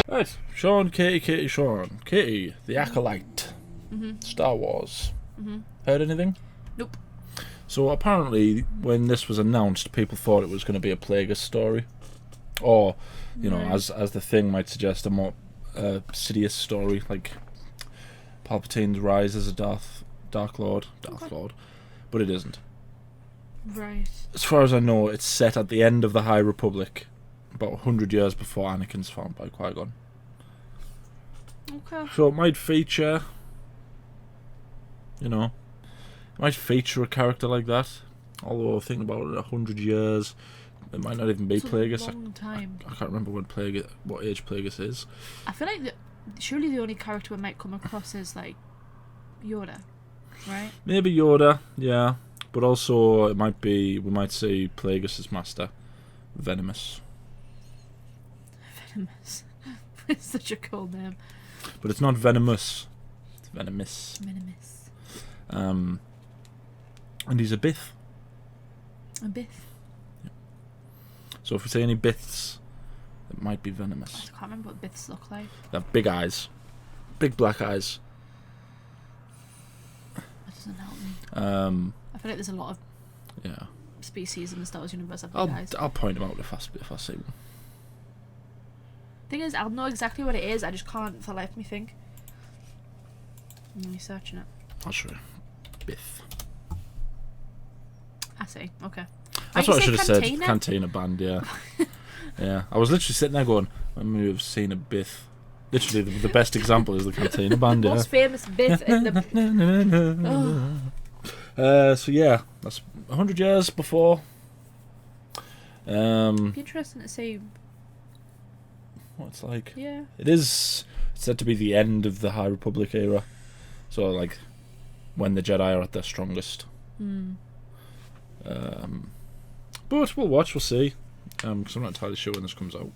Right, Sean, Katie, Sean. Katie, The Acolyte. Star Wars. Heard anything? Nope. So apparently, when this was announced, people thought it was going to be a Plagueis story. Or, you know, as the thing might suggest, a more Sidious story, like Palpatine's rise as a Dark Lord. But it isn't. Right. As far as I know, it's set at the end of the High Republic, about 100 years before Anakin's found by Qui-Gon. Okay. So it might feature, you know, it might feature a character like that. Although thinking about it, 100 years, it might not even be It's Plagueis. a long time. I can't remember what age Plagueis is. I feel like surely the only character we might come across is like Yoda, right? Maybe Yoda, yeah. But also we might see Plagueis' master, Venomous. Venomous. It's such a cool name. But it's not venomous. It's venomous. Venomous. And he's a Bith. A Bith. So if we see any Biths, it might be venomous. I can't remember what Biths look like. They have big eyes. Big black eyes. That doesn't help me. I feel like there's a lot of species in the Star Wars universe that have big eyes. I'll point them out if I see one. Thing is, I'll know exactly what it is, I just can't for life me think. I'm researching it. I'll show you. Bith. I see, okay. That's what I should have said. Cantina band, yeah. Yeah. I was literally sitting there going, I may have seen a Bith. Literally, the best example is the Cantina band, yeah. Most famous Bith in the... So yeah, that's 100 years before. It'd be interesting to see what it's like. Yeah. It is said to be the end of the High Republic era. So like when the Jedi are at their strongest. But we'll watch, we'll see. Because I'm not entirely sure when this comes out.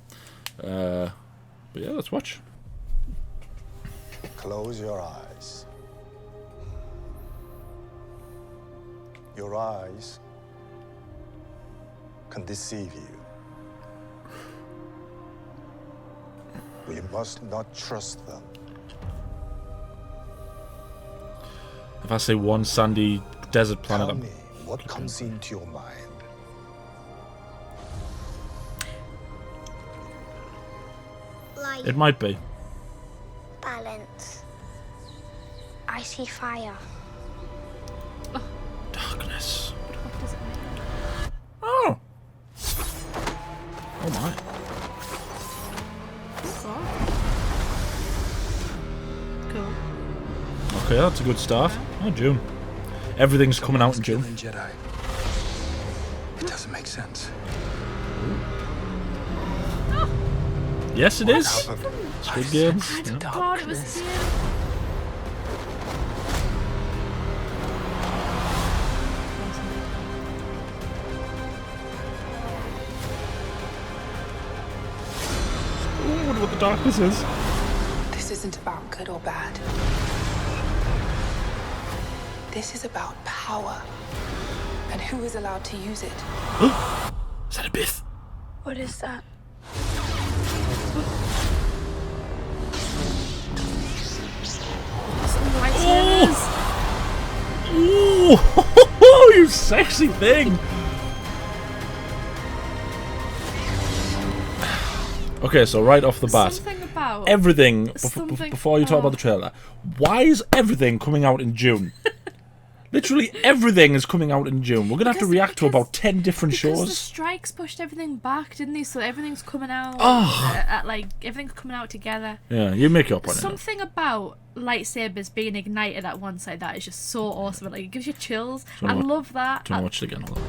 But yeah, let's watch. Close your eyes. Your eyes can deceive you. We must not trust them. If I say one sandy desert planet, Tell me what comes into your mind. Light, it might be. balance. I see fire. Darkness. What does it mean? Oh! Oh my. Cool. Okay, that's a good start. Oh, June. Everything's coming out in June. Jedi. It doesn't make sense. Yes, it is. Squid Games. I Yeah. thought it was here. Ooh, I wonder what the darkness is. This isn't about good or bad. This is about power and who is allowed to use it. Is that a Bith? What is that? Ooh, you sexy thing. Okay, so right off the bat, Something about everything Something before you talk about the trailer, why is everything coming out in June? Literally everything is coming out in June. We're gonna have to react to about 10 different because the shows. strikes pushed everything back, didn't they? So everything's coming out. Like everything's coming out together. Yeah, you make your point. Something about lightsabers being ignited at one side that is just so awesome. Like it gives you chills. I love that. Do you want to watch it again? Hold on.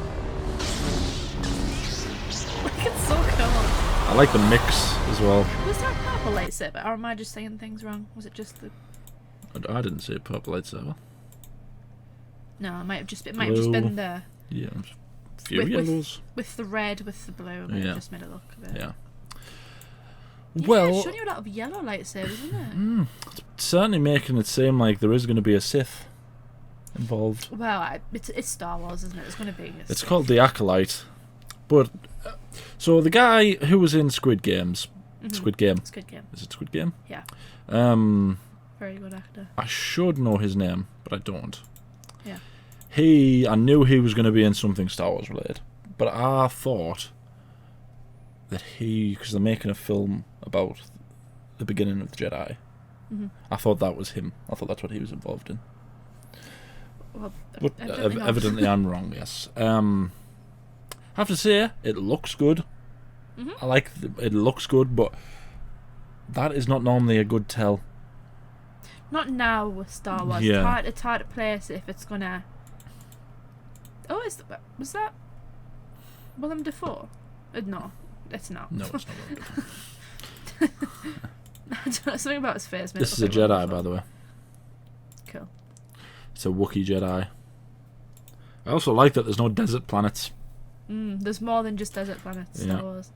Like, it's so cool. I like the mix as well. Was that a purple lightsaber, or am I just saying things wrong? Was it just the? I didn't see a purple lightsaber. No, it might have just been the Yeah, few yellows. with the red with the blue. It might have just made it look a bit. Yeah. Yeah, Well, it's showing you a lot of yellow lightsabers, isn't it? certainly making it seem like there is going to be a Sith involved. Well, it's Star Wars, isn't it? It's going to be. It's called The Acolyte, but So the guy who was in Squid Games, Squid Game. Squid Game. Is it Squid Game? Yeah. Very good actor. I should know his name, but I don't. Yeah. I knew he was going to be in something Star Wars related, but I thought that because they're making a film about the beginning of the Jedi. I thought that was him. I thought that's what he was involved in. Well, But evidently not. evidently I'm wrong, yes. I have to say, it looks good. I like it looks good, but that is not normally a good tell. Not now with Star Wars. Yeah. It's hard to place if it's gonna. Oh, was that Willem Dafoe? No, it's not. No, it's not really good. Something about his face. This is a Jedi, by the way. Cool. It's a Wookiee Jedi. I also like that there's no desert planets. There's more than just desert planets. Yeah. Star Wars.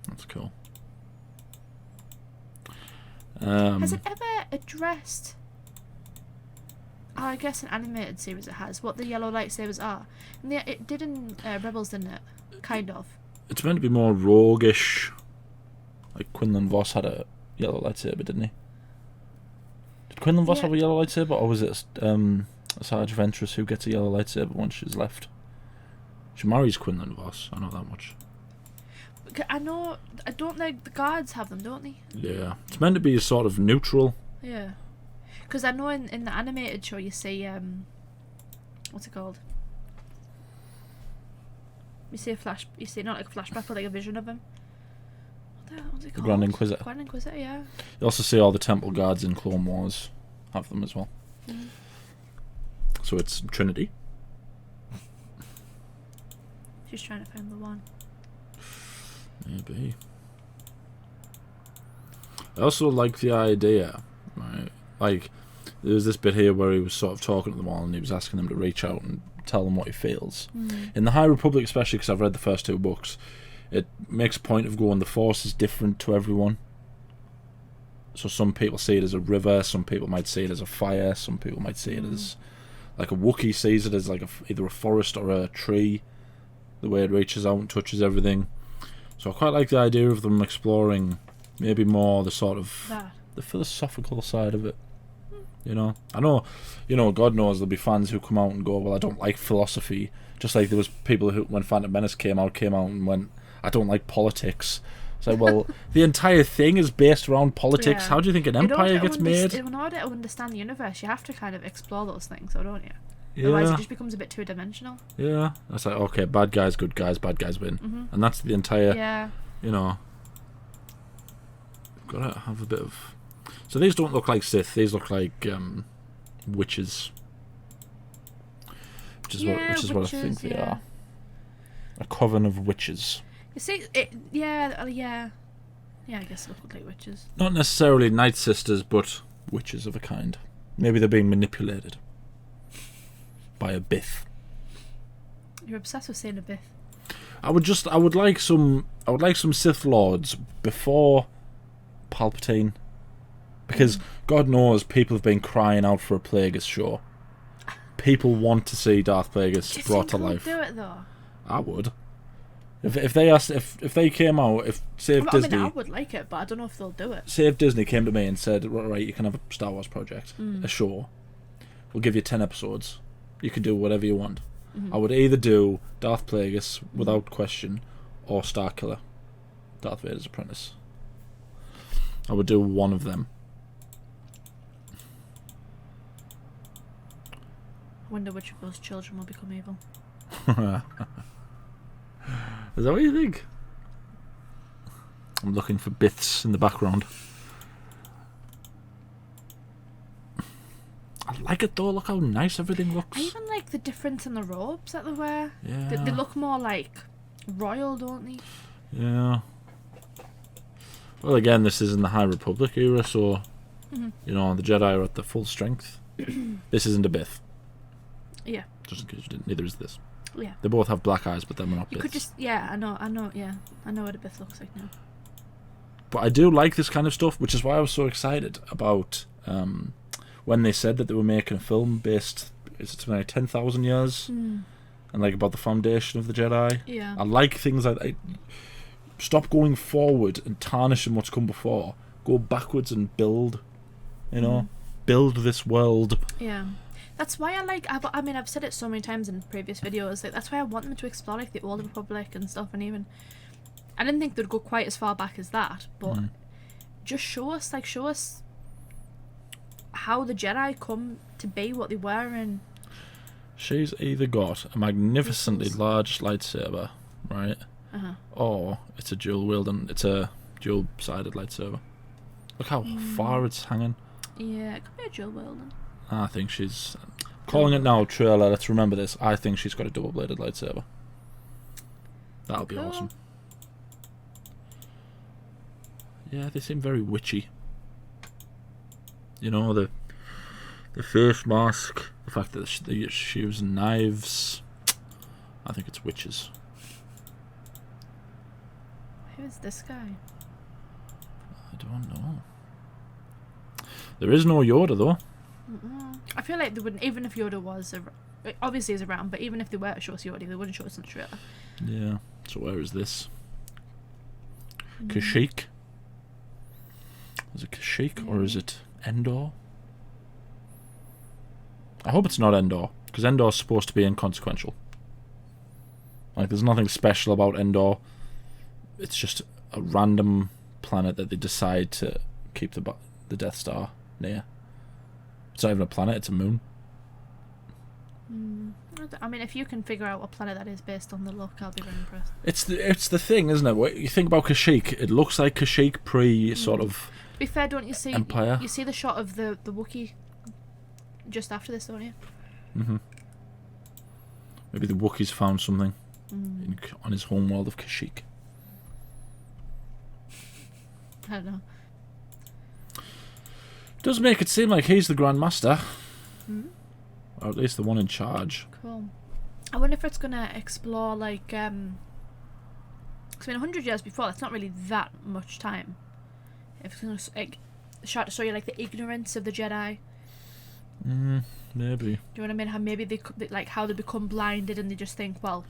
That's cool. Has it ever addressed? Oh, I guess an animated series it has. What the yellow lightsabers are. And it did in Rebels, didn't it? Kind of. It's meant to be more roguish. Like Quinlan Voss had a yellow lightsaber, didn't he? Did Quinlan Voss Yeah. have a yellow lightsaber, or was it Asajj Ventress who gets a yellow lightsaber once she's left? She marries Quinlan Voss, I know that much. I don't think the guards have them, don't they? Yeah. It's meant to be sort of neutral. Yeah. Because I know in the animated show you see, what's it called? You see not like a flashback, but like a vision of him. What's it The called? Grand Inquisitor. Grand Inquisitor, yeah. You also see all the Temple Guards in Clone Wars have them as well. So it's Trinity. She's trying to find the one. Maybe. I also like the idea, right? Like, there was this bit here where he was sort of talking to them all and he was asking them to reach out and tell them what he feels. In the High Republic, especially because I've read the first 2 books, it makes a point of going, the Force is different to everyone. So some people see it as a river, some people might see it as a fire, some people might see it as, like a Wookiee sees it as like either a forest or a tree, the way it reaches out and touches everything. So I quite like the idea of them exploring maybe more the sort of the philosophical side of it. You know, I know, God knows there'll be fans who come out and go, well, I don't like philosophy. Just like there was people who, when Phantom Menace came out and went, I don't like politics. It's like, well, the entire thing is based around politics. Yeah. How do you think an empire gets made? In order to understand the universe, you have to kind of explore those things, though, don't you? Yeah. Otherwise, it just becomes a bit two-dimensional. Yeah, that's like, okay, bad guys, good guys, bad guys win, and that's the entire. Yeah. You know, gotta have a bit of. So these don't look like Sith. These look like witches, which is what I think they are. A coven of witches. You see, yeah. I guess it look like witches. Not necessarily Night Sisters, but witches of a kind. Maybe they're being manipulated by a Bith. You're obsessed with saying a Bith. I would like some Sith Lords before Palpatine, because God knows people have been crying out for a Plagueis show. People want to see Darth Plagueis brought to life. Do it though. I would. If they asked, if they came out, Disney, I would like it, but I don't know if they'll do it. say if Disney came to me and said, right, you can have a Star Wars project, a show, we'll give you 10 episodes, you can do whatever you want. I would either do Darth Plagueis without question, or Starkiller, Darth Vader's apprentice. I would do one of them. I wonder which of those children will become evil. Is that what you think? I'm looking for Biths in the background. I like it though, look how nice everything looks. I even like the difference in the robes that they wear. Yeah. They look more like royal, don't they? Yeah. Well, again, this is in the High Republic era, so you know the Jedi are at their full strength. This isn't a Bith. Yeah. Just in case you didn't. Neither is this. Yeah. They both have black eyes, but then we're not You Biths. could just, I know what a Bith looks like now. But I do like this kind of stuff, which is why I was so excited about when they said that they were making a film based, is it something like 10,000 years and like about the foundation of the Jedi. Yeah. I like things like that. Stop going forward and tarnishing what's come before. Go backwards and build. You know, build this world. Yeah. That's why I mean, I've said it so many times in previous videos. Like, that's why I want them to explore like the Old Republic and stuff. And even I didn't think they'd go quite as far back as that, but just show us how the Jedi come to be what they were. And She's either got a magnificently large lightsaber, right, or it's a dual-sided lightsaber. Look how far it's hanging. Yeah, it could be a dual wielding. I think she's calling it now. Trailer. Let's remember this. I think she's got a double-bladed lightsaber. That'll be Cool. awesome. Yeah, they seem very witchy. You know, the face mask, the fact that she using knives. I think it's witches. Who is this guy? I don't know. There is no Yoda though. I feel like they wouldn't, even if Yoda was obviously is around, but even if they were to show us Yoda, they wouldn't show us in the trailer. Yeah. So where is this? Kashyyyk? Is it Kashyyyk or is it Endor? I hope it's not Endor, because Endor's supposed to be inconsequential. Like, there's nothing special about Endor. It's just a random planet that they decide to keep the Death Star near. It's not even a planet, it's a moon. I mean, if you can figure out what planet that is based on the look, I'll be very impressed. It's the thing, isn't it? What you think about Kashyyyk, it looks like Kashyyyk pre sort of To be fair, don't you see Empire. You see the shot of the Wookiee just after this, don't you? Maybe the Wookiees found something on his home world of Kashyyyk. I don't know. Does make it seem like he's the Grand Master. Or at least the one in charge. Cool. I wonder if it's gonna explore like because I mean 100 years before, that's not really that much time. If it's gonna like start to show you like the ignorance of the Jedi. Maybe. Do you know what I mean? How maybe like how they become blinded and they just think, well,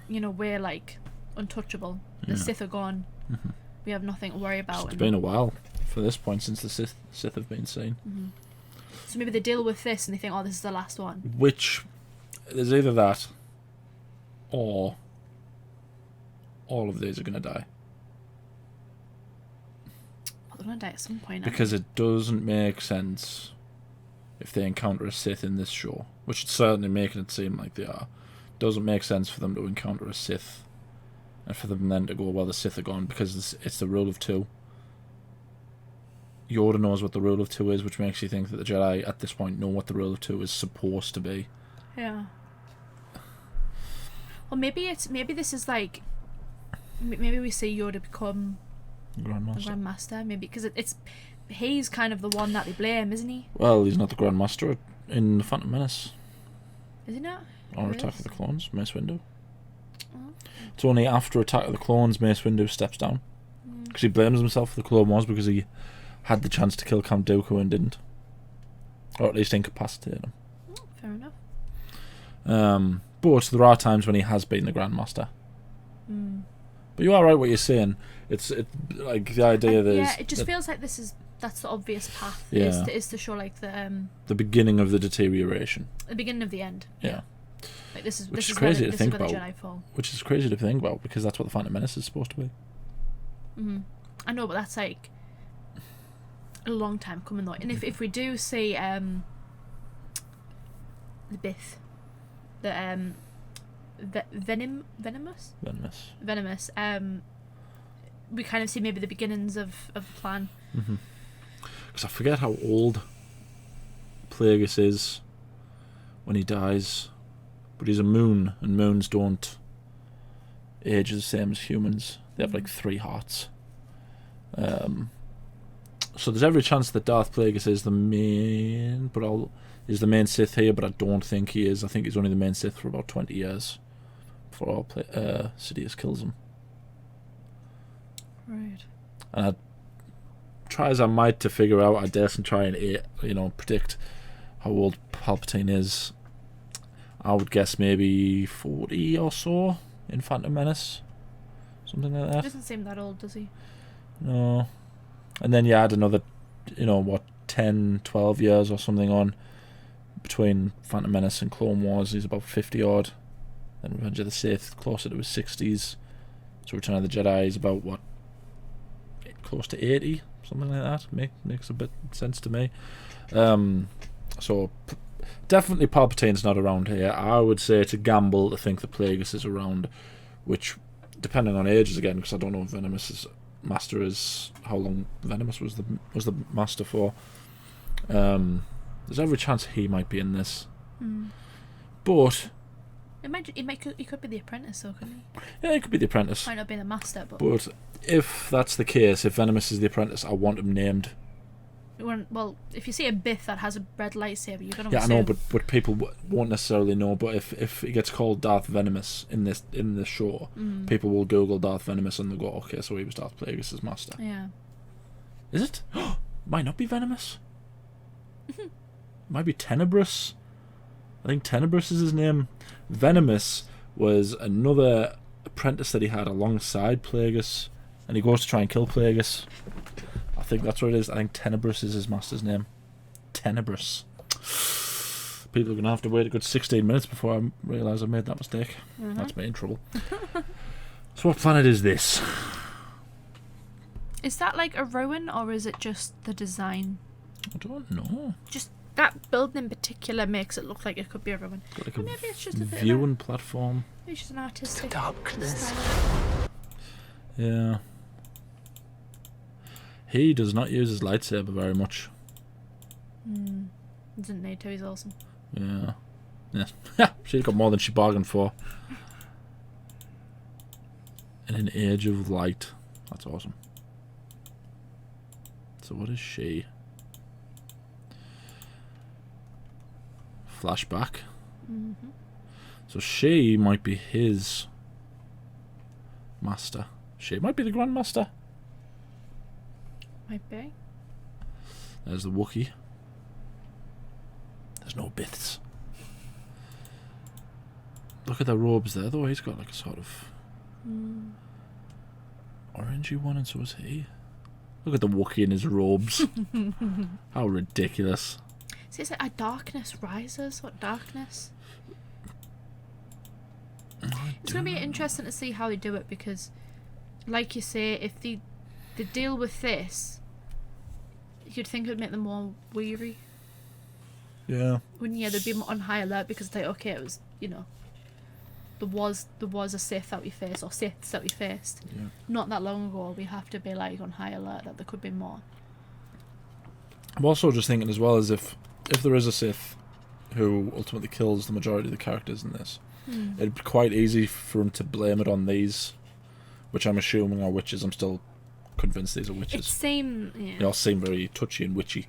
you know, we're like untouchable. The Sith are gone. We have nothing to worry about. It's been a while for this point since the Sith have been seen. So maybe they deal with this and they think, oh, this is the last one. Which, there's either that, or all of these are going to die. Well, they're gonna die at some point. Because it doesn't make sense if they encounter a Sith in this show, which it's certainly making it seem like they are. Doesn't make sense for them to encounter a Sith and for them then to go, well, the Sith are gone, because it's the rule of two. Yoda knows what the rule of two is, which makes you think that the Jedi at this point know what the rule of two is supposed to be. Yeah. Well, maybe this is like maybe we see Yoda become Grandmaster. the Grandmaster. Maybe because he's kind of the one that they blame, isn't he? Well, he's not the Grandmaster in The Phantom Menace Is he not? or Who Attack is? of the Clones. Mace Windu. Oh. It's only after Attack of the Clones Mace Windu steps down, because he blames himself for the Clone Wars because he had the chance to kill Count Dooku and didn't, or at least incapacitate him. Oh, fair enough. But there are times when he has been the Grandmaster. But you are right what you're saying. It's like the idea that yeah, it just feels like that's the obvious path. Yeah. Is to show like the beginning of the deterioration. the beginning of the end. Yeah. Like this is Which this is is crazy where to the, think this is where about. the Jedi fall. Which is crazy to think about, because that's what the Phantom Menace is supposed to be. I know, but that's like a long time coming though. And if we do see the Bith, the venomous, we kind of see maybe the beginnings of the plan. Because I forget how old Plagueis is when he dies, but he's a moon, and moons don't age the same as humans. They have like 3 hearts. So there's every chance that Darth Plagueis is the main, is the main Sith here, but I don't think he is. I think he's only the main Sith for about 20 years before Sidious kills him. Right. And I try as I might to figure out, I daresn't try and predict how old Palpatine is. I would guess maybe 40 or so in Phantom Menace. Something like He that. doesn't seem that old, does he? No. And then you add another, 10, 12 years or something on between Phantom Menace and Clone Wars. He's about 50 odd. Then Revenge of the Sith, closer to his 60s. So Return of the Jedi is about, close to 80? Something like that. Makes a bit sense to me. So definitely Palpatine's not around here. I would say it's a gamble to think that Plagueis is around, which, depending on ages again, because I don't know if Venomous' master is how long Venomous was the master for. There's every chance he might be in this, but He could be the apprentice, though, couldn't he? yeah, he could be the apprentice. Might not be the master, but But if that's the case, if Venomous is the apprentice, I want him named. well, if you see a Bith that has a red lightsaber, you're gonna Yeah, I assume. know, but people won't necessarily know. But if he gets called Darth Venomous in the show, people will Google Darth Venomous and they'll go, okay, so he was Darth Plagueis' master. Yeah. Is it? Might not be Venomous. Might be Tenebrous. I think Tenebrous is his name. Venomous was another apprentice that he had alongside Plagueis, and he goes to try and kill Plagueis. I think that's what it is. I think Tenebrous is his master's name. Tenebrous. People are going to have to wait a good 16 minutes before I realise I made that mistake. That's me in trouble. So what planet is this? Is that like a ruin, or is it just the design? I don't know. Just that building in particular makes it look like it could be a ruin. Got like Or a maybe it's just a bit viewing platform. maybe it's just an artistic Darkness. style. Yeah. He does not use his lightsaber very much. Doesn't need to. He's awesome. Yeah. Yeah. She's got more than she bargained for. In an age of light. That's awesome. So what is she? Flashback. So she might be his master. She might be the Grandmaster. Might be. There's the Wookiee. There's no Biths. Look at the robes there, though. He's got like a sort of orangey one, and so is he. Look at the Wookiee in his robes. How ridiculous. See, it's like a darkness rises. What darkness? It's going to be interesting to see how they do it, because, like you say, if they deal with this, you'd think it would make them more weary. Yeah. Wouldn't you? They'd be on high alert because it's like, okay, it was, there was a Sith that we faced, or Siths that we faced. Yeah. Not that long ago. We have to be like on high alert that there could be more. I'm also just thinking as well as if there is a Sith who ultimately kills the majority of the characters in this, it'd be quite easy for him to blame it on these, which I'm assuming are witches. I'm still convinced these are witches. It's same. Yeah. They all seem very touchy and witchy.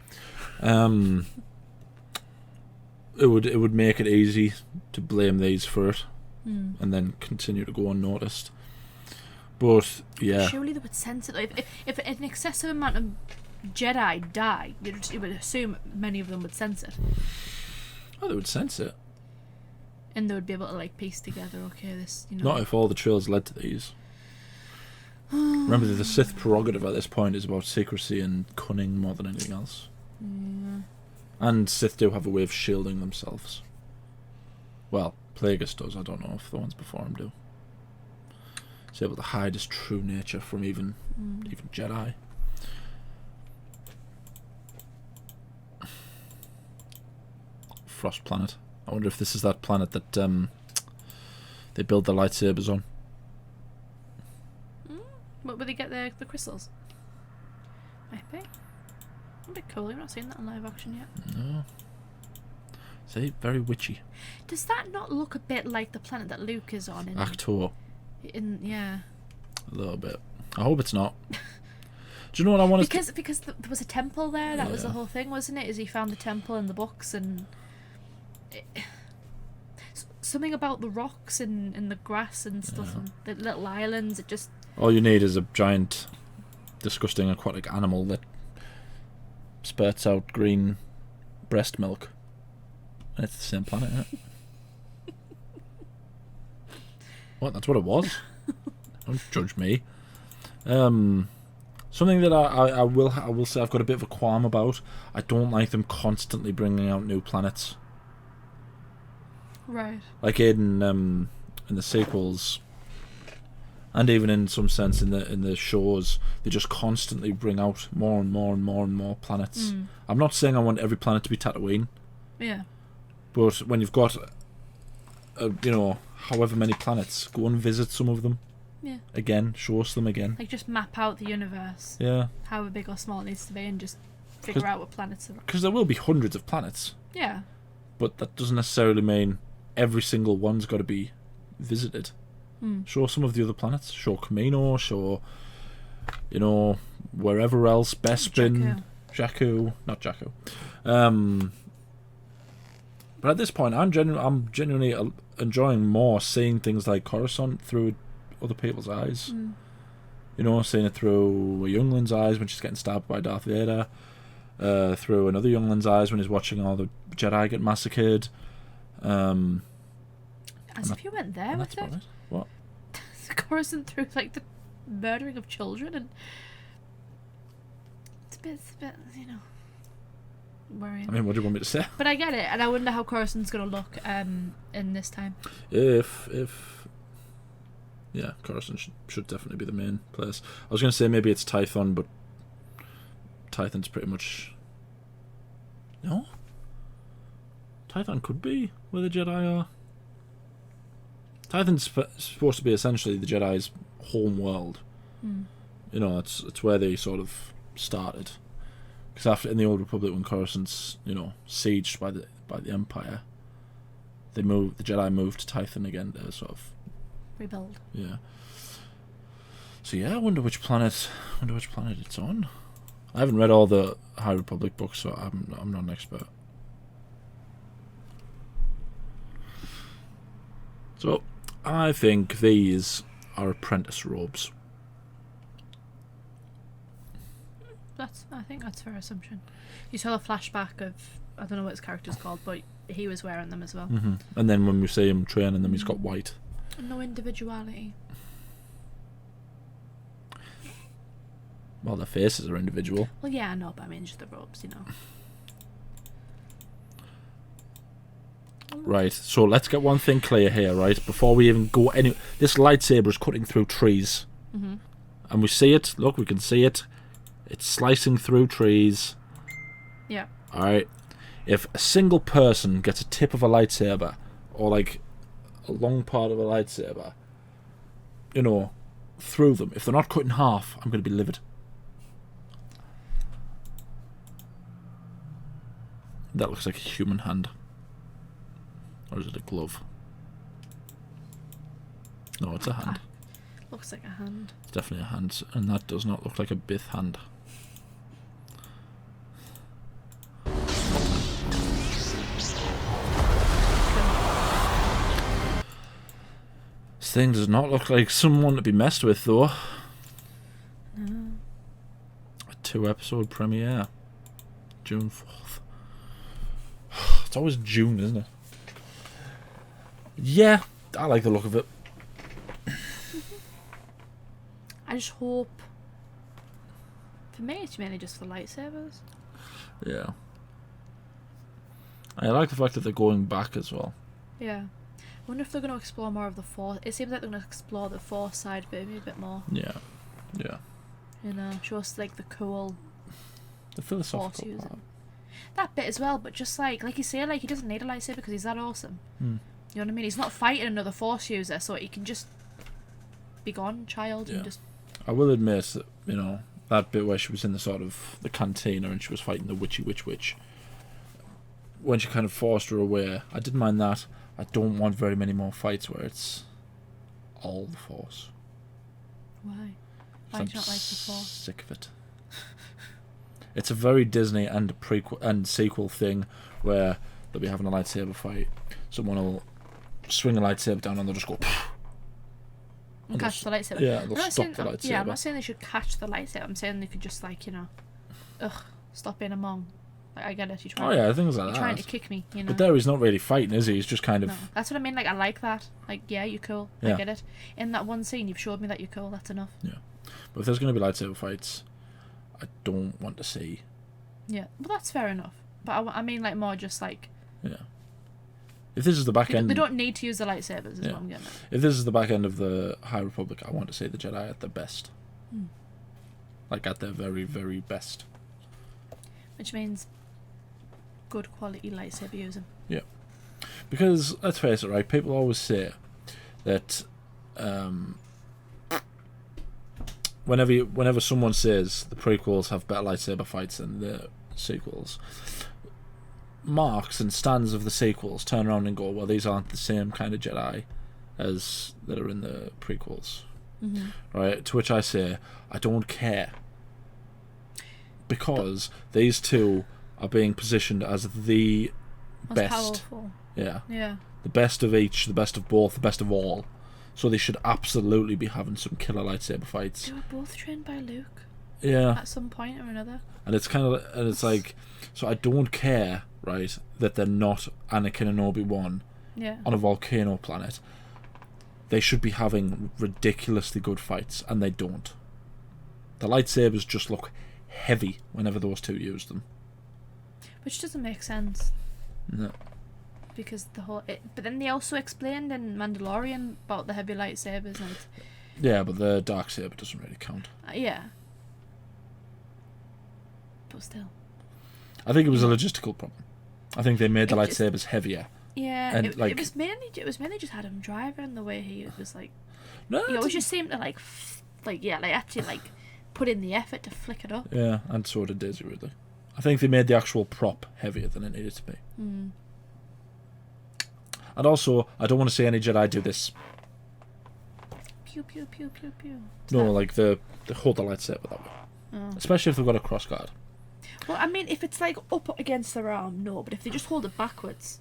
It would make it easy to blame these for it, and then continue to go unnoticed. But yeah, Surely they would sense it. Like, if an excessive amount of Jedi die, you would assume many of them would sense it, oh, they would sense it. and they would be able to like piece together. Okay, this. Not if all the trails led to these. Remember that the Sith prerogative at this point is about secrecy and cunning more than anything else. And Sith do have a way of shielding themselves. Well, Plagueis does. I don't know if the ones before him do. He's able to hide his true nature from even Jedi. Frost planet. I wonder if this is that planet that they build their lightsabers on. What would they get the crystals? Might be. A bit cool. We've not seen that in live action yet. No. See, very witchy. Does that not look a bit like the planet that Luke is on? Actor, Yeah. a little bit. I hope it's not. Do you know what I want to? Because there was a temple there. That was the Yeah. whole thing, wasn't it? Is he found the temple in the books, and something about the rocks and the grass and stuff, and the little islands. It just. All you need is a giant, disgusting aquatic animal that spurts out green breast milk. And it's the same planet, isn't What? That's what it was. Don't judge me. Something that I will say I've got a bit of a qualm about. I don't like them constantly bringing out new planets. Right. Like in the sequels, and even in some sense in the shows, they just constantly bring out more and more and more and more planets. I'm not saying I want every planet to be Tatooine, Yeah. but when you've got however many planets, go and visit some of them. Yeah. Again, show us them again. Like, just map out the universe. Yeah. However big or small it needs to be, and just figure out what planets are. Because there will be hundreds of planets, Yeah. but that doesn't necessarily mean every single one's got to be visited. Show some of the other planets. Show Kamino. Show, wherever else. Bespin, Jakku, not Jakku. But at this point, I'm genuinely enjoying more seeing things like Coruscant through other people's eyes. Seeing it through a youngling's eyes when she's getting stabbed by Darth Vader. Through another youngling's eyes when he's watching all the Jedi get massacred. As if you went there with it. It. What? Coruscant through like the murdering of children, and it's a bit, worrying. I mean, what do you want me to say? But I get it, and I wonder how Coruscant's gonna look in this time. Yeah, Coruscant should definitely be the main place. I was going to say maybe it's Tython, but Tython's pretty much... No? Tython could be where the Jedi are. Tython's supposed to be essentially the Jedi's home world. It's where they sort of started. Because after in the Old Republic, when Coruscant's sieged by the Empire, the Jedi moved to Tython again to sort of rebuild. Yeah. So yeah, I wonder which planet it's on. I haven't read all the High Republic books, so I'm not an expert. So I think these are apprentice robes. I think that's a fair assumption. You saw the flashback of, I don't know what his character's called, but he was wearing them as well. And then when we see him training them, he's got white. No individuality. Well, their faces are individual. Well, yeah, I know, but I mean just the robes, Right, so let's get one thing clear here, right? Before we even go any... This lightsaber is cutting through trees. And we see it. Look, we can see it. It's slicing through trees. Yeah. Alright. If a single person gets a tip of a lightsaber, or like a long part of a lightsaber, through them, if they're not cut in half, I'm going to be livid. That looks like a human hand. Or is it a glove? No, it's a hand. Looks like a hand. It's definitely a hand, and that does not look like a Bith hand. This thing does not look like someone to be messed with, though. No. A 2-episode premiere. June 4th. It's always June, isn't it? Yeah, I like the look of it. I just hope... For me, it's mainly just for lightsabers. Yeah. I like the fact that they're going back as well. Yeah. I wonder if they're going to explore more of the Force. It seems like they're going to explore the Force side maybe a bit more. Yeah. Yeah. Show us like the cool The Force philosophical using. part. That bit as well, but just like you say, like he doesn't need a lightsaber because he's that awesome. Hmm. You know what I mean? He's not fighting another Force user, so he can just be gone, child, Yeah. and just... I will admit that, that bit where she was in the sort of the cantina and she was fighting the witchy witch. When she kind of forced her away, I didn't mind that. I don't want very many more fights where it's all the Force. Why? Why do you not like the Force? Sick of it. It's a very Disney and prequel and sequel thing where they'll be having a lightsaber fight. Someone will swing a lightsaber down and they'll just go... And Catch the lightsaber. Yeah, they'll I'm not stop saying- the lightsaber. Yeah, I'm not saying they should catch the lightsaber. I'm saying they could just stop being a mong. Like, I get it. You're Oh trying, yeah, things like you're that. trying to kick me, you know. But there he's not really fighting, is he? He's just kind of... No, that's what I mean. Like, I like that. Like, yeah, you're cool. Yeah. I get it. In that one scene, you've showed me that you're cool. That's enough. Yeah. But if there's going to be lightsaber fights, I don't want to see... Yeah, well, that's fair enough. But I mean, like, more just like... Yeah. If this is the back They end... don't need to use the lightsabers, is Yeah. what I'm getting at. If this is the back end of the High Republic, I want to see the Jedi at their best. Like, at their very, very best. Which means good quality lightsaber using. Yeah. Because, let's face it, right, people always say that whenever someone says the prequels have better lightsaber fights than the sequels, marks and stands of the sequels turn around and go, well, these aren't the same kind of Jedi as that are in the prequels. Right? To which I say, I don't care. Because these two are being positioned as the Most best. powerful. Yeah. Yeah. The best of each, the best of both, the best of all. So they should absolutely be having some killer lightsaber fights. They were both trained by Luke Yeah. at some point or another. And it's kind of, and it's like, so I don't care, right, that they're not Anakin and Obi-Wan Yeah. on a volcano planet. They should be having ridiculously good fights, and they don't. The lightsabers just look heavy whenever those two use them. Which doesn't make sense. No. Because the whole... but then they also explained in Mandalorian about the heavy lightsabers and... Yeah, but the Darksaber doesn't really count. yeah. But still. I think it was a logistical problem. I think they made the It just- lightsabers heavier. Yeah, And, it like- was mainly just Adam Driver and the way he was like... No, He always just seemed to actually put in the effort to flick it up. yeah, and so did Daisy Ridley. I think they made the actual prop heavier than it needed to be. And also, I don't want to see any Jedi do this. Pew pew pew pew pew. No, like the hold the lightsaber that way. Oh. Especially if they've got a crossguard. Well, I mean, if it's like up against their arm, no. But if they just hold it backwards,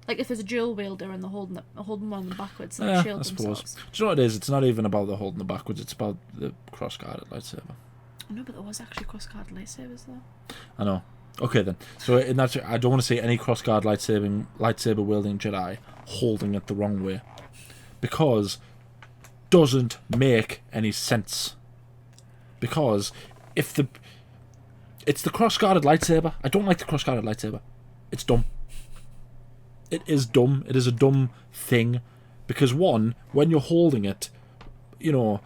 like if there's a dual wielder and they're holding one of them backwards, like Yeah, shield I suppose. themselves. Do you know what it is? It's not even about the holding the backwards. It's about the cross-guarded lightsaber. I know, but there was actually cross-guard lightsabers though. I know. Okay then. So in that, I don't want to see any cross-guard lightsaber wielding Jedi holding it the wrong way, because doesn't make any sense. Because if it's the cross-guarded lightsaber. I don't like the cross-guarded lightsaber. It's dumb. It is dumb. It is a dumb thing. Because one, when you're holding it, you know,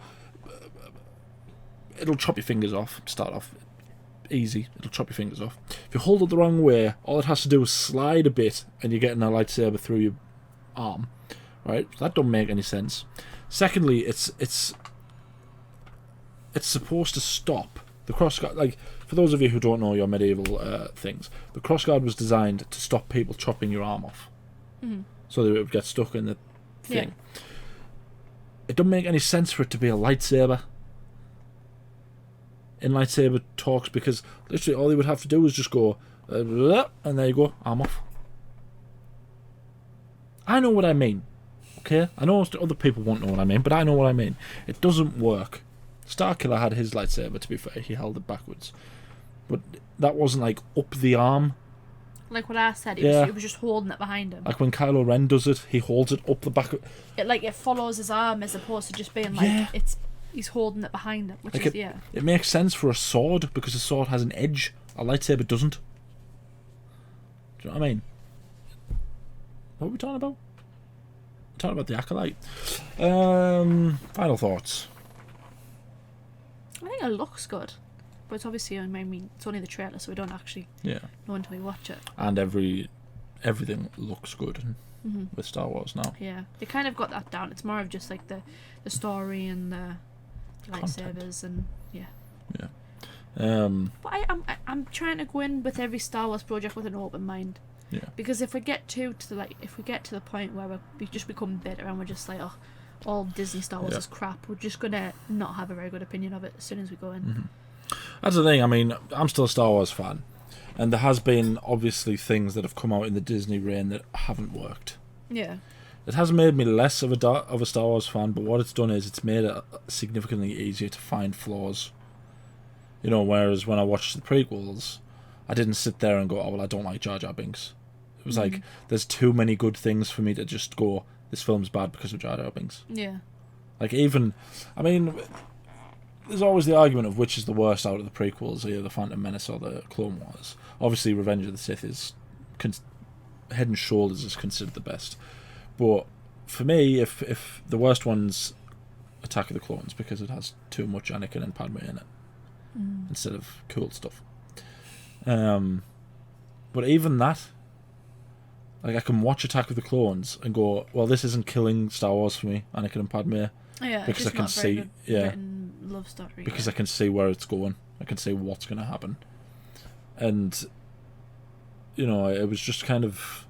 it'll chop your fingers off. Start off easy. It'll chop your fingers off. If you hold it the wrong way, all it has to do is slide a bit and you're getting a lightsaber through your arm. Right? That don't make any sense. Secondly, it's supposed to stop. The crossguard, like, for those of you who don't know your medieval things, the crossguard was designed to stop people chopping your arm off. So that it would get stuck in the thing. Yeah. It doesn't make any sense for it to be a lightsaber in lightsaber talks, because literally all they would have to do is just go, and there you go, arm off. I know what I mean. Okay? I know other people won't know what I mean, but I know what I mean. It doesn't work. Starkiller had his lightsaber, to be fair. He held it backwards. But that wasn't like up the arm. Like what I said, Yeah. he was just holding it behind him. Like when Kylo Ren does it, he holds it up the back. It follows his arm as opposed to just being like Yeah. he's holding it behind him, which Like is it makes sense for a sword, because a sword has an edge. A lightsaber doesn't. Do you know what I mean? What are we talking about? We're talking about the Acolyte. Final thoughts. I think it looks good, but it's obviously it's only the trailer, so we don't actually Yeah. know until we watch it. And everything looks good with Star Wars now. Yeah, they kind of got that down. It's more of just like the story and the lightsabers and yeah. Yeah. But I'm trying to go in with every Star Wars project with an open mind. Yeah. Because if we get to the point where we just become bitter and we're just like, oh, all Disney Star Wars Yeah. is crap, we're just gonna not have a very good opinion of it as soon as we go in. That's the thing. I mean, I'm still a Star Wars fan, and there has been obviously things that have come out in the Disney reign that haven't worked. Yeah. It hasn't made me less of a Star Wars fan, but what it's done is it's made it significantly easier to find flaws. You know, whereas when I watched the prequels, I didn't sit there and go, oh well, I don't like Jar Jar Binks. It was like there's too many good things for me to just go, this film's bad because of Jar Jar Binks. Yeah. Like even, I mean, there's always the argument of which is the worst out of the prequels, either the Phantom Menace or the Clone Wars. Obviously, Revenge of the Sith is head and shoulders is considered the best. But for me, if the worst one's Attack of the Clones, because it has too much Anakin and Padme in it instead of cool stuff. But even that, like, I can watch Attack of the Clones and go, well, this isn't killing Star Wars for me, Anakin and Padme. Yeah, because it's I can just not very see, good written love story. because I can see where it's going. I can see what's going to happen, and you know, it was just kind of.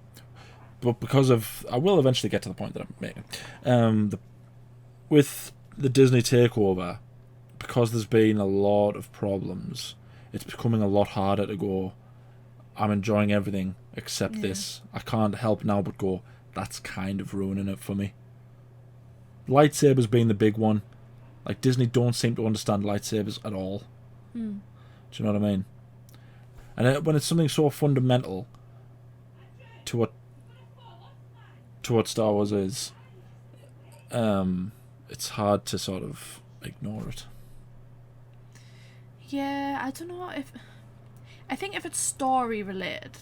But because of, I will eventually get to the point that I'm making. With the Disney takeover, because there's been a lot of problems, it's becoming a lot harder to go, I'm enjoying everything except this. I can't help now but go, that's kind of ruining it for me. Lightsabers being the big one. Like, Disney don't seem to understand lightsabers at all. Do you know what I mean? And when it's something so fundamental to what Star Wars is, it's hard to sort of ignore it. Yeah, I don't know if... I think if it's story related,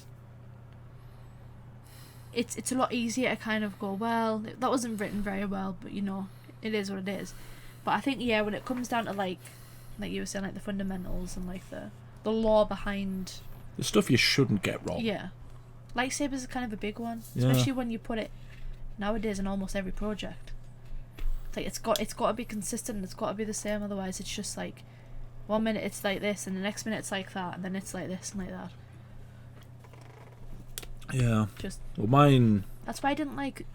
it's a lot easier to kind of go, well, that wasn't written very well, but you know, it is what it is. But I think, yeah, when it comes down to like you were saying, like the fundamentals and like the law behind... The stuff you shouldn't get wrong. Yeah. Lightsabers is kind of a big one, Yeah. especially when you put it nowadays in almost every project. It's like it's got to be consistent, it's got to be the same, otherwise it's just like 1 minute it's like this and the next minute it's like that and then it's like this and like that. Yeah. Just Well, mine... that's why I didn't like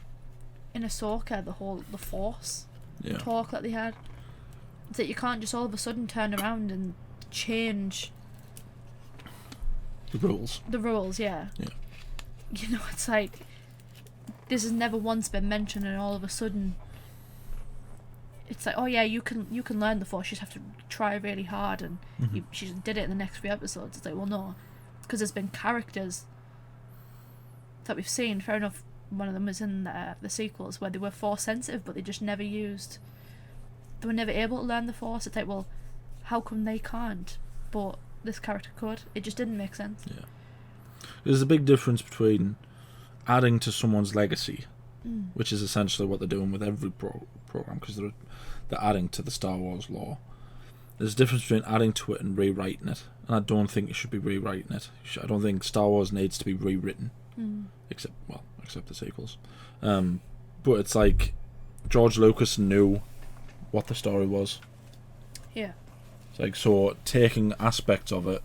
in Ahsoka the Force talk that they had. It's that you can't just all of a sudden turn around and change The rules. the rules, yeah. You know, it's like this has never once been mentioned and all of a sudden it's like, oh yeah, you can learn the Force, you just have to try really hard, and she just did it in the next few episodes. It's like, well, no, because there's been characters that we've seen. Fair enough, one of them was in the sequels where they were Force sensitive, but they were never able to learn the Force. It's like, well, how come they can't, but this character could? It just didn't make sense. Yeah. There's a big difference between adding to someone's legacy, which is essentially what they're doing with every program, because they're adding to the Star Wars lore. There's a difference between adding to it and rewriting it, and I don't think you should be rewriting it. I don't think Star Wars needs to be rewritten, except the sequels. But it's like George Lucas knew what the story was. Yeah. It's like, so taking aspects of it,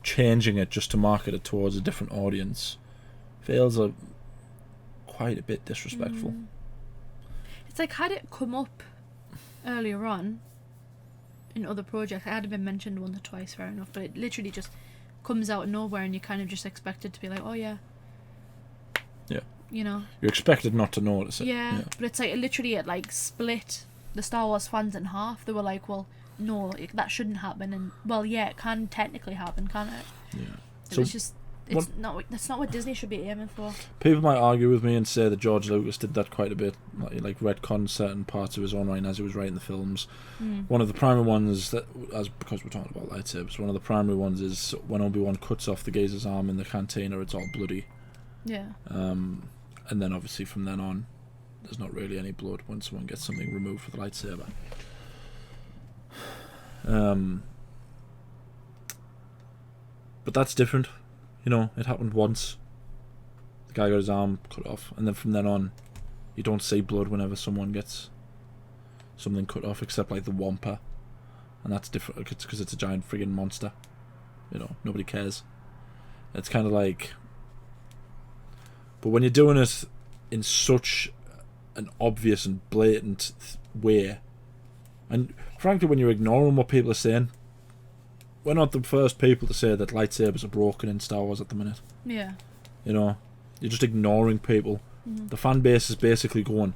changing it just to market it towards a different audience, feels quite a bit disrespectful. It's like, had it come up earlier on in other projects, it had been mentioned once or twice, fair enough, but it literally just comes out of nowhere and you kind of just expect it to be like, oh yeah. Yeah. You know? You're expected not to notice it. Yeah, but it's like, literally it like split the Star Wars fans in half. They were like, well, no, that shouldn't happen, and well, yeah, it can technically happen, can't it? Yeah. So it's just... that's not what Disney should be aiming for. People might argue with me and say that George Lucas did that quite a bit, like retcon certain parts of his own writing as he was writing the films. One of the primary ones because we're talking about lightsabers, one of the primary ones is when Obi-Wan cuts off the geezer's arm in the cantina, it's all bloody. Yeah. And then obviously from then on, there's not really any blood when someone gets something removed with a lightsaber. But that's different. You know, it happened once. The guy got his arm cut off, and then from then on, you don't see blood whenever someone gets something cut off, except like the Wampa, and that's different because it's a giant friggin' monster. You know, nobody cares. It's kind of like, but when you're doing it in such an obvious and blatant way, and frankly, when you're ignoring what people are saying. We're not the first people to say that lightsabers are broken in Star Wars at the minute. Yeah. You know, you're just ignoring people. The fan base is basically going,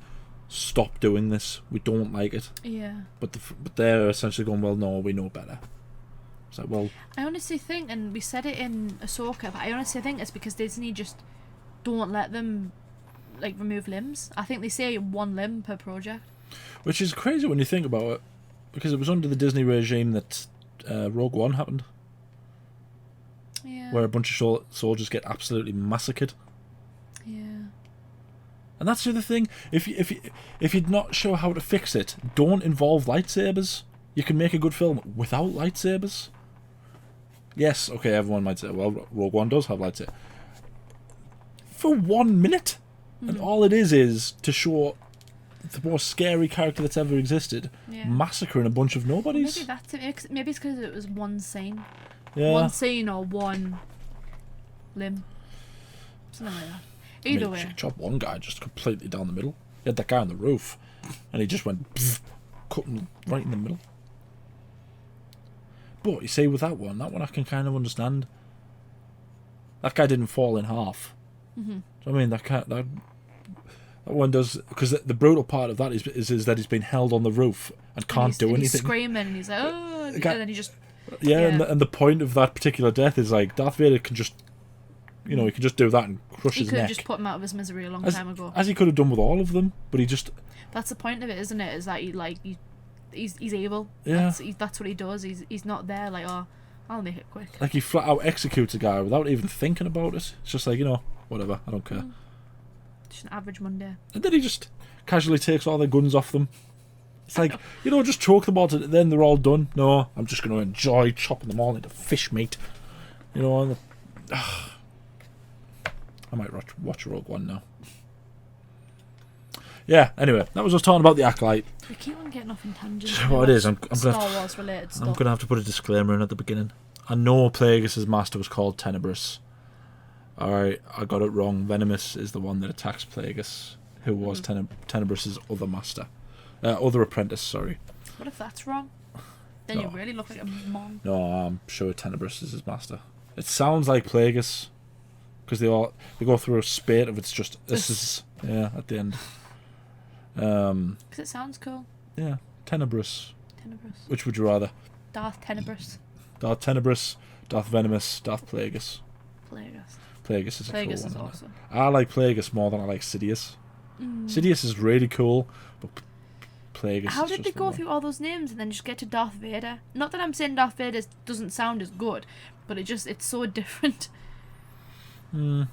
stop doing this. We don't like it. Yeah. But they're essentially going, well, no, we know better. It's like, well, I honestly think, and we said it in Ahsoka, but I honestly think it's because Disney just don't let them like remove limbs. I think they say 1 limb per project. which is crazy when you think about it, because it was under the Disney regime that Rogue One happened, Yeah. where a bunch of soldiers get absolutely massacred. Yeah. And that's the other thing. If you're not sure how to fix it, don't involve lightsabers. You can make a good film without lightsabers. Yes, okay, everyone might say, well, Rogue One does have lightsabers. For 1 minute. And all it is to show the most scary character that's ever existed Yeah. massacring a bunch of nobodies. Maybe that's it. Maybe it's because it was 1 scene. Yeah. 1 scene or 1 limb. Something like that. Either way. Chop one guy just completely down the middle. He had that guy on the roof, and he just went cut him right in the middle. But you see, with that one I can kind of understand. That guy didn't fall in half. Mm-hmm. So, I mean, that one does, because the brutal part of that is that he's been held on the roof and can't do anything. He's screaming and he's like, oh, and then he just. Yeah, Yeah. And the point of that particular death is like Darth Vader can just, he can just do that and crush He his could have neck. just put him out of his misery a long as, time ago. as he could have done with all of them, but he just. That's the point of it, isn't it? Is that he's able. Yeah. That's what he does. He's not there like, oh, I'll make it quick. Like, he flat out executes a guy without even thinking about it. It's just like, whatever, I don't care. Just an average Monday. And then he just casually takes all their guns off them. It's like, just choke them all to then they're all done. No, I'm just going to enjoy chopping them all into fish meat. And I might watch Rogue One now. Yeah, anyway, that was us talking about the Acolyte. We keep on getting off in tangents. Well, it is. I'm Star gonna Wars related I'm stuff. going to have to put a disclaimer in at the beginning. I know Plagueis' master was called Tenebrous. Alright, I got it wrong. Venomous is the one that attacks Plagueis, who was Tenebrous' other master. Other apprentice, sorry. What if that's wrong? Then No. you really look like a mong. No, I'm sure Tenebrous is his master. It sounds like Plagueis, because they go through a spate of it's just this is at the end. Because it sounds cool. Yeah, Tenebrous. Tenebrous. Which would you rather? Darth Tenebrous. Darth Tenebrous, Darth Venomous, Darth Plagueis. Plagueis. Plagueis is a Plagueis cool is one. awesome. I like Plagueis more than I like Sidious. Sidious is really cool, but Plagueis How is did just they the go one. through all those names and then just get to Darth Vader? Not that I'm saying Darth Vader doesn't sound as good, but it's so different. Well,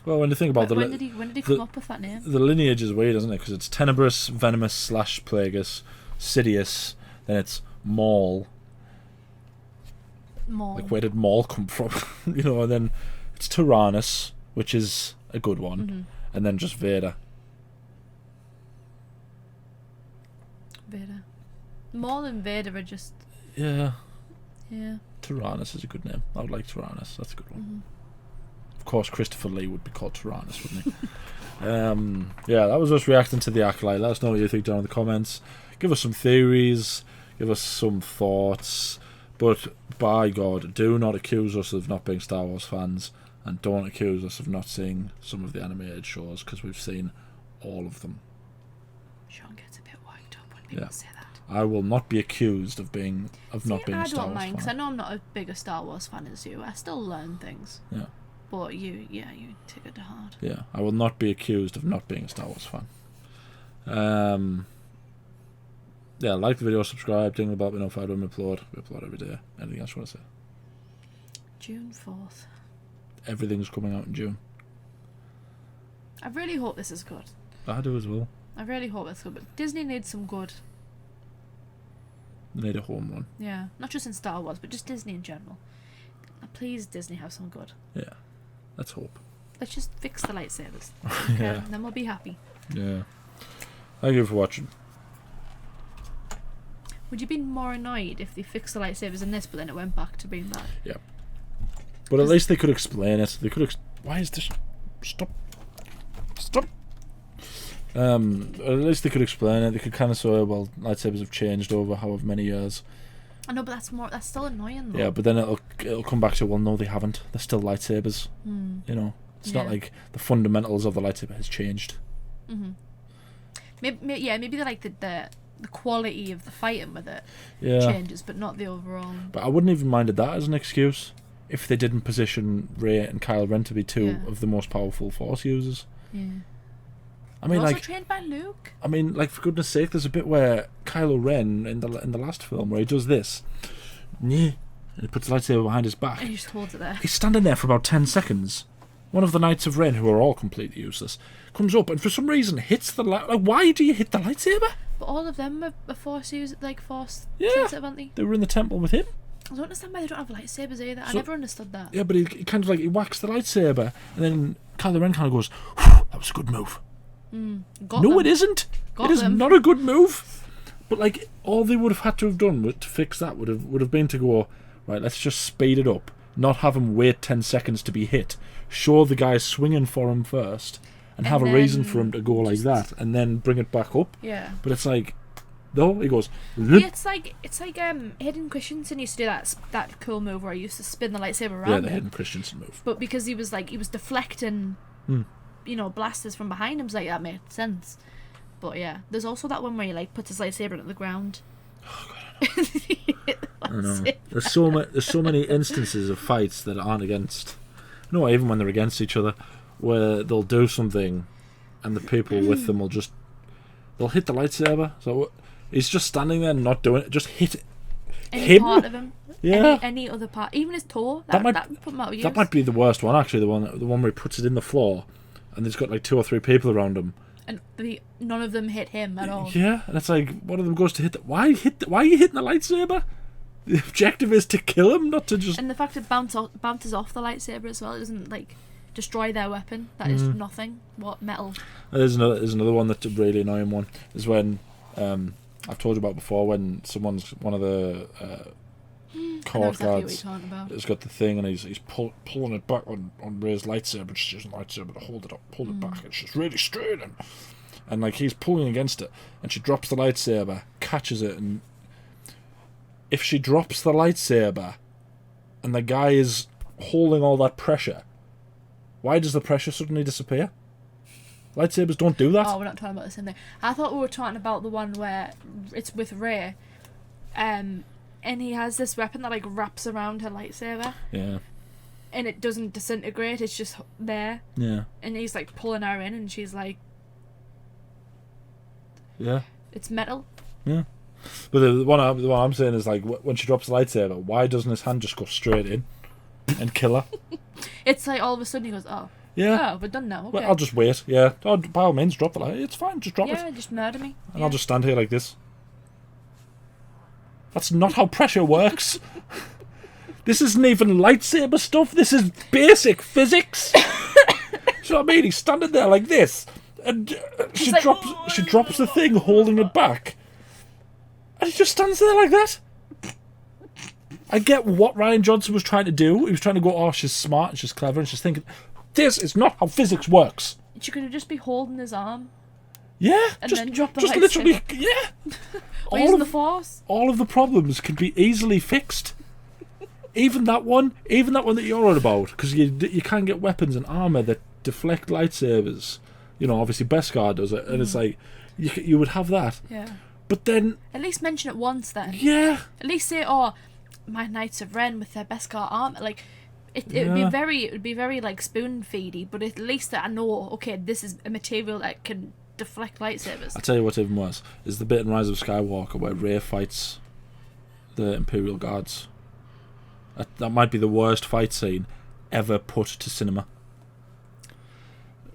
when you think about When did he come up with that name? the lineage is weird, isn't it? Because it's Tenebrous, Venomous / Plagueis, Sidious, then it's Maul. Maul. Like, where did Maul come from? And then it's Tyrannus, which is a good one, and then just Vader. Vader. Maul and Vader are just Yeah, yeah. Tyrannus is a good name. I would like Tyrannus. That's a good one. Of course, Christopher Lee would be called Tyrannus, wouldn't he? Yeah, that was us reacting to the Acolyte. Let us know what you think down in the comments. Give us some theories. Give us some thoughts. But by God, do not accuse us of not being Star Wars fans, and don't accuse us of not seeing some of the animated shows, because we've seen all of them. Sean gets a bit worked up when people Yeah. say that. I will not be accused of not being I a Star don't Wars mind because I fan. know I'm not as big a Star Wars fan as you. I still learn things. Yeah. But you take it to heart. Yeah, I will not be accused of not being a Star Wars fan. Yeah, like the video, subscribe, ding the bell, we notified when we upload. We upload every day. Anything else you want to say? June 4th. Everything's coming out in June. I really hope this is good. I do as well. I really hope it's good. But Disney needs some good. They need a home run. Yeah. Not just in Star Wars, but just Disney in general. Please, Disney, have some good. Yeah, let's hope. Let's just fix the lightsabers. Yeah. And then we'll be happy. Yeah. Thank you for watching. Would you be more annoyed if they fixed the lightsabers in this, but then it went back to being bad? Yeah. But at least they could explain it. They could. Why is this? Stop. Stop. At least they could explain it. They could kind of say, well, lightsabers have changed over however many years. I know, but that's still annoying though. Yeah, but then it'll come back to, well, no, they haven't. They're still lightsabers. It's not Yeah. like the fundamentals of the lightsaber has changed. Maybe they're like the the quality of the fighting with it changes, but not the overall. But I wouldn't even minded that as an excuse if they didn't position Rey and Kylo Ren to be two of the most powerful Force users. Yeah. I mean, also like, trained by Luke. I mean, like, for goodness sake, there's a bit where Kylo Ren in the last film where he does this, and he puts the lightsaber behind his back. And he just holds it there. He's standing there for about 10 seconds. One of the Knights of Ren, who are all completely useless, comes up and for some reason hits the like. Why do you hit the lightsaber? But all of them are Force users, like Force Yeah. sensitive, aren't they? They were in the temple with him. I don't understand why they don't have lightsabers either. I So- never understood that. Yeah, but he kind of like he whacks the lightsaber, and then Kylo Ren kind of goes, "Whew, "That was a good move." Got No, them. it isn't. Got It is them. not a good move. But like, all they would have had to have done to fix that would have been to go, right, let's just speed it up, not have him wait 10 seconds to be hit, show the guy swinging for him first, and have a reason then for him to go like that, and then bring it back up. Yeah. But it's like, no, he goes, Yeah, it's like Hayden Christensen used to do that cool move where he used to spin the lightsaber around. yeah, the him. Hayden Christensen move. But because he was deflecting, blasters from behind him, so like that made sense. But yeah, there's also that one where he like puts his lightsaber into the ground. Oh, I know. There's so many instances of fights that aren't against. No, even when they're against each other, where they'll do something, and the people with them they'll hit the lightsaber. So he's just standing there, not doing it. Just hit Any him. part of him. Yeah. Any other part, even his toe. That might- that would put him out of use. That might be the worst one, actually. The one where he puts it in the floor, and there's got like 2 or 3 people around him. And none of them hit him at all. Yeah, and it's like one of them goes to hit. Why are you hitting the lightsaber? The objective is to kill him, not to just. And the fact it bounces off the lightsaber as well, it doesn't like destroy their weapon. That is nothing. What metal? There's another one that's a really annoying one. Is when I've told you about before when one of the I know court exactly what guards you're talking about. has got the thing and he's pulling it back on Rey's lightsaber. She's using the lightsaber to hold it up, pull it back. It's just really straight and like he's pulling against it, and she drops the lightsaber, catches it, and if she drops the lightsaber, and the guy is holding all that pressure, why does the pressure suddenly disappear? Lightsabers don't do that. Oh, we're not talking about the same thing. I thought we were talking about the one where it's with Rey, and he has this weapon that like wraps around her lightsaber, Yeah, and it doesn't disintegrate. It's just there, yeah, and he's like pulling her in, and she's like, yeah. "It's metal." Yeah, but the one I'm saying is like when she drops the lightsaber, why doesn't his hand just go straight in and kill her? It's like all of a sudden he goes, "Oh, Yeah, we're done now. well, Okay, I'll just wait. Yeah, by all means, drop the light. It's fine, just drop it, yeah, just murder me." and I'll just stand here like this. That's not how pressure works. This isn't even lightsaber stuff. This is basic physics. You know what I mean? He's standing there like this, and she like, drops the thing, holding it back, and he just stands there like that. I get what Rian Johnson was trying to do. He was trying to go, oh, she's smart and she's clever, and she's thinking, this is not how physics works. She could have just be holding his arm Yeah, and just then drop the just lightsaber. literally, yeah. Or using the Force. All of the problems can be easily fixed. Even that one that you're on about, because you can't get weapons and armor that deflect lightsabers. You know, obviously Beskar does it, and it's like you would have that. Yeah. But then, At least mention it once then. yeah, At least say, "Oh, my Knights of Ren with their Beskar armor." Like, it would Yeah. be very like spoon feedy. But at least that I know, okay, this is a material that can deflect lightsabers. I'll tell you what's even worse is the bit in Rise of Skywalker where Rey fights the Imperial Guards. That might be the worst fight scene ever put to cinema.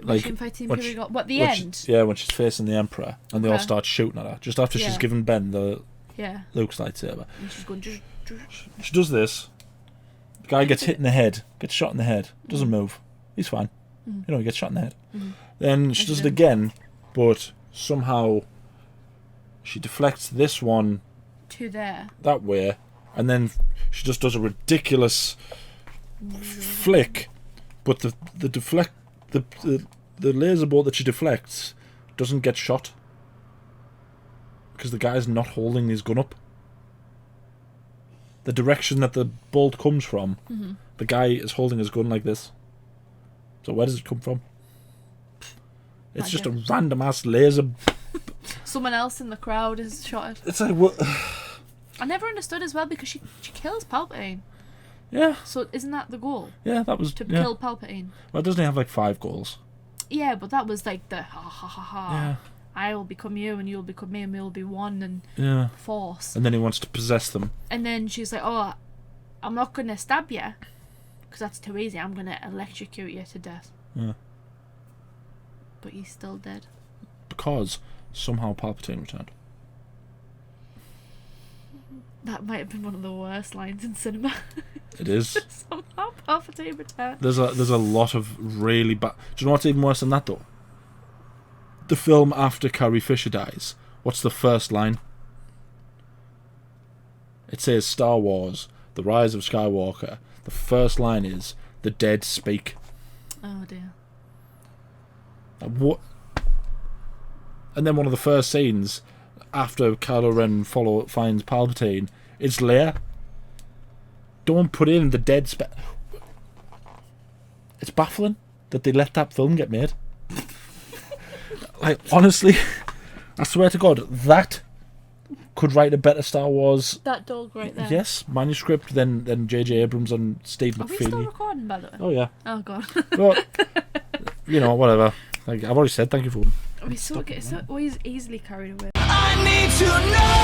Like Machine fighting when Imperial she- Guard- What, the when she- end? yeah, when she's facing the Emperor and they all Okay. start shooting at her just after she's Yeah. given Ben the Yeah. Luke's lightsaber. And she's going. She does this. The guy gets hit in the head, gets shot in the head, doesn't move. He's fine. You know, he gets shot in the head. Then she does it again, but somehow she deflects this one To there. that way, and then she just does a ridiculous flick, but the laser bolt that she deflects doesn't get shot because the guy's not holding his gun up. The direction that the bolt comes from, the guy is holding his gun like this. So where does it come from? It's just a random ass laser. someone else in the crowd is shot. It's like what? I never understood as well because she kills Palpatine. Yeah, So isn't that the goal? yeah, that was To yeah. kill Palpatine? Well, doesn't he have like 5 goals? Yeah, but that was like the ha ha ha ha. Yeah, I will become you and you'll become me and we'll be one and yeah. force. And then he wants to possess them. And then she's like, oh, I'm not going to stab you because that's too easy. I'm going to electrocute you to death. Yeah. But he's still dead. Because somehow Palpatine returned. That might have been one of the worst lines in cinema. It is. Somehow Palpatine returned. There's a lot of really bad. Do you know what's even worse than that though? The film after Carrie Fisher dies. What's the first line? It says Star Wars: The Rise of Skywalker. The first line is "The dead speak." Oh dear. What? And then one of the first scenes after Kylo Ren finds Palpatine is Leia. Don't put in the dead It's baffling that they let that film get made. Like, honestly, I swear to God, that could write a better Star Wars. That dog right there. Yes, manuscript than J.J. Abrams and Steve Are we still McFeely. recording, by the way? Oh yeah. Oh god. But you know, whatever. Like I've already said, thank you for. We're so easily carried away. I need to know.